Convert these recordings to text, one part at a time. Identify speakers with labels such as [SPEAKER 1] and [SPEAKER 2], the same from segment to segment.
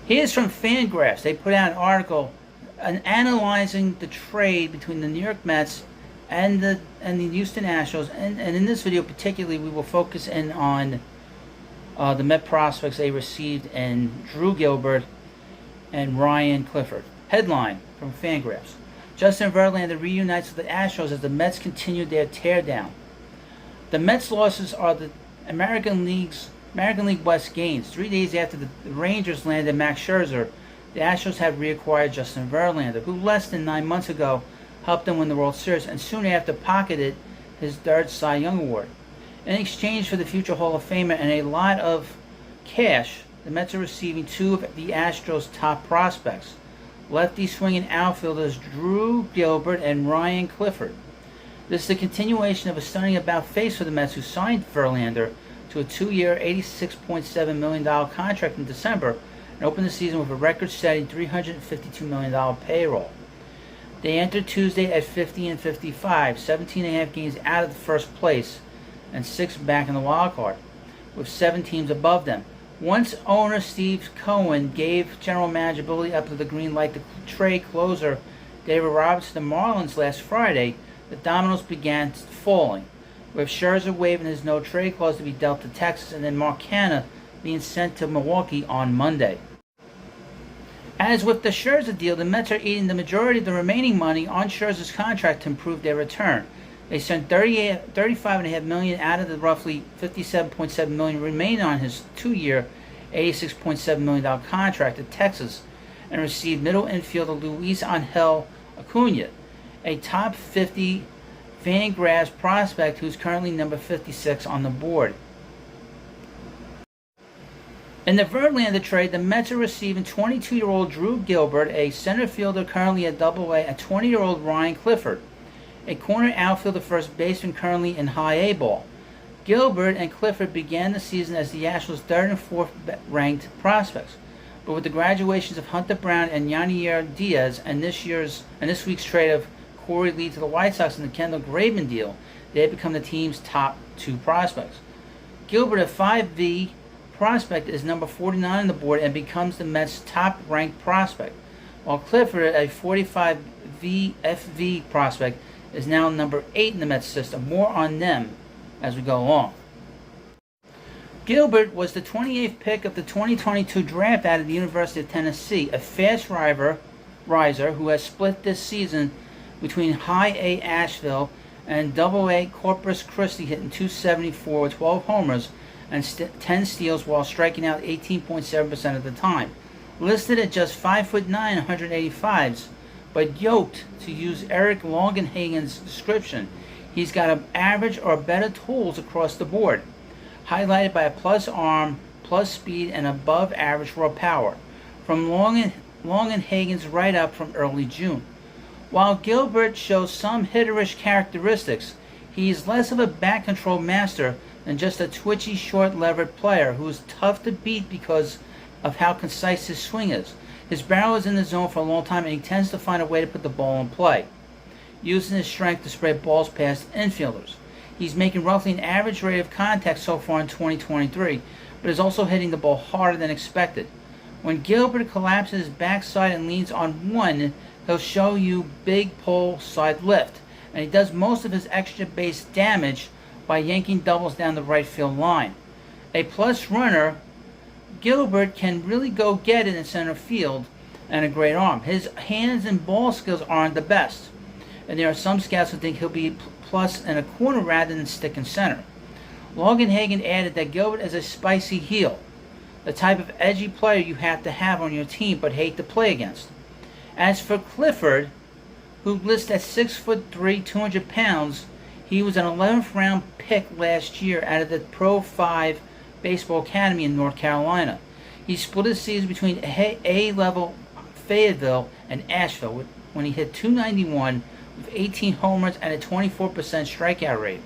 [SPEAKER 1] Here's from Fangraphs. They put out an article analyzing the trade between the New York Mets and the Houston Astros, and in this video particularly we will focus in on the Met prospects they received in Drew Gilbert and Ryan Clifford. Headline from Fangraphs: Justin Verlander reunites with the Astros as the Mets continue their teardown. The Mets' losses are the American League West gains. 3 days after the Rangers landed Max Scherzer, the Astros have reacquired Justin Verlander, who less than 9 months ago helped them win the World Series and soon after pocketed his third Cy Young Award. In exchange for the future Hall of Famer and a lot of cash, the Mets are receiving two of the Astros' top prospects, lefty swinging outfielders Drew Gilbert and Ryan Clifford. This is a continuation of a stunning about-face for the Mets, who signed Verlander to a 2-year, $86.7 million contract in December and opened the season with a record-setting $352 million payroll. They entered Tuesday at 50-55, 17.5 games out of the first place and 6 back in the wild card, with 7 teams above them. Once owner Steve Cohen gave general manager Billy up to the green light to trade closer David Roberts to the Marlins last Friday, the dominoes began falling, with Scherzer waiving his no-trade clause to be dealt to Texas and then Mark Canha being sent to Milwaukee on Monday. As with the Scherzer deal, the Mets are eating the majority of the remaining money on Scherzer's contract to improve their return. They sent $35.5 million out of the roughly $57.7 million remaining on his 2-year, $86.7 million contract to Texas, and received middle infielder Luis Angel Acuna, a top 50 Fangraphs prospect who's currently number 56 on the board. In the Verlander trade, the Mets are receiving 22-year-old Drew Gilbert, a center fielder currently at Double-A, and 20-year-old Ryan Clifford, a corner outfielder first baseman currently in High A ball. Gilbert and Clifford began the season as the Astros' 3rd and 4th ranked prospects, but with the graduations of Hunter Brown and Yanier Diaz and this week's trade of Corey Lee to the White Sox and the Kendall Graveman deal, they have become the team's top 2 prospects. Gilbert, a 5V prospect, is number 49 on the board and becomes the Mets' top-ranked prospect, while Clifford, a 45 FV prospect, is now number 8 in the Mets system. More on them as we go along. Gilbert was the 28th pick of the 2022 draft out of the University of Tennessee, a fast riser who has split this season between High A Asheville and Double A Corpus Christi, hitting .274 with 12 homers and 10 steals while striking out 18.7% of the time. Listed at just 5'9", 185s, but yoked, to use Eric Longenhagen's description, he's got an average or better tools across the board, highlighted by a plus arm, plus speed, and above average raw power, from Longenhagen's write-up from early June. While Gilbert shows some hitterish characteristics, he is less of a back control master than just a twitchy, short-levered player who is tough to beat because of how concise his swing is. His barrel is in the zone for a long time, and he tends to find a way to put the ball in play, using his strength to spread balls past infielders. He's making roughly an average rate of contact so far in 2023, but is also hitting the ball harder than expected. When Gilbert collapses his backside and leans on one, he'll show you big pull side lift, and he does most of his extra base damage by yanking doubles down the right field line. A plus runner, Gilbert can really go get it in center field, and a great arm. His hands and ball skills aren't the best, and there are some scouts who think he'll be plus in a corner rather than stick in center. Longenhagen added that Gilbert is a spicy heel, the type of edgy player you have to have on your team but hate to play against. As for Clifford, who lists at 6'3", 200 pounds, he was an 11th round pick last year out of the Pro 5 Baseball Academy in North Carolina. He split his season between A-level Fayetteville and Asheville when he hit .291 with 18 homers and a 24% strikeout rate.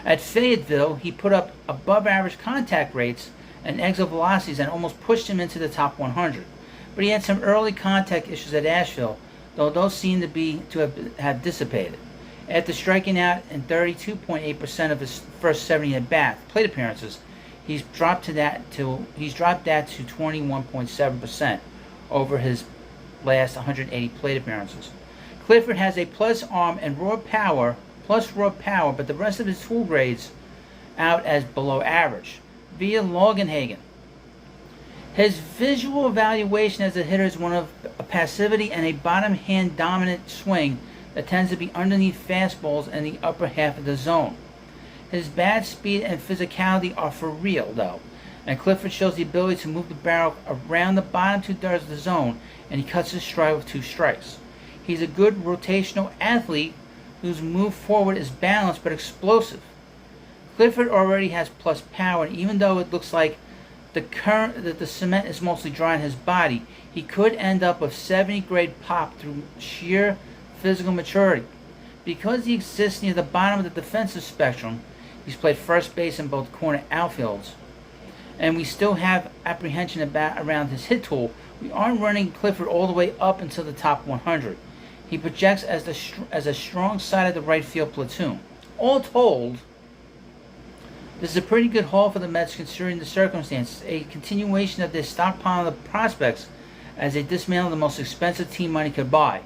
[SPEAKER 1] At Fayetteville, he put up above average contact rates and exit velocities and almost pushed him into the top 100. But he had some early contact issues at Asheville, though those seem to have dissipated. After striking out in 32.8% of his first 70 at-bat plate appearances, He's dropped that to 21.7% over his last 180 plate appearances. Clifford has a plus arm and raw power, but the rest of his tool grades out as below average. Via Logenhagen. His visual evaluation as a hitter is one of passivity and a bottom hand dominant swing that tends to be underneath fastballs in the upper half of the zone. His bat speed and physicality are for real, though, and Clifford shows the ability to move the barrel around the bottom 2/3 of the zone, and he cuts his stride with 2 strikes. He's a good rotational athlete whose move forward is balanced but explosive. Clifford already has plus power, and even though it looks like the cement is mostly dry in his body, he could end up with 70 grade pop through sheer physical maturity. Because he exists near the bottom of the defensive spectrum, he's played first base in both corner outfields, and we still have apprehension around his hit tool. We aren't running Clifford all the way up until the top 100. He projects as a strong side of the right field platoon. All told, this is a pretty good haul for the Mets considering the circumstances, a continuation of their stockpile of prospects as they dismantle the most expensive team money could buy.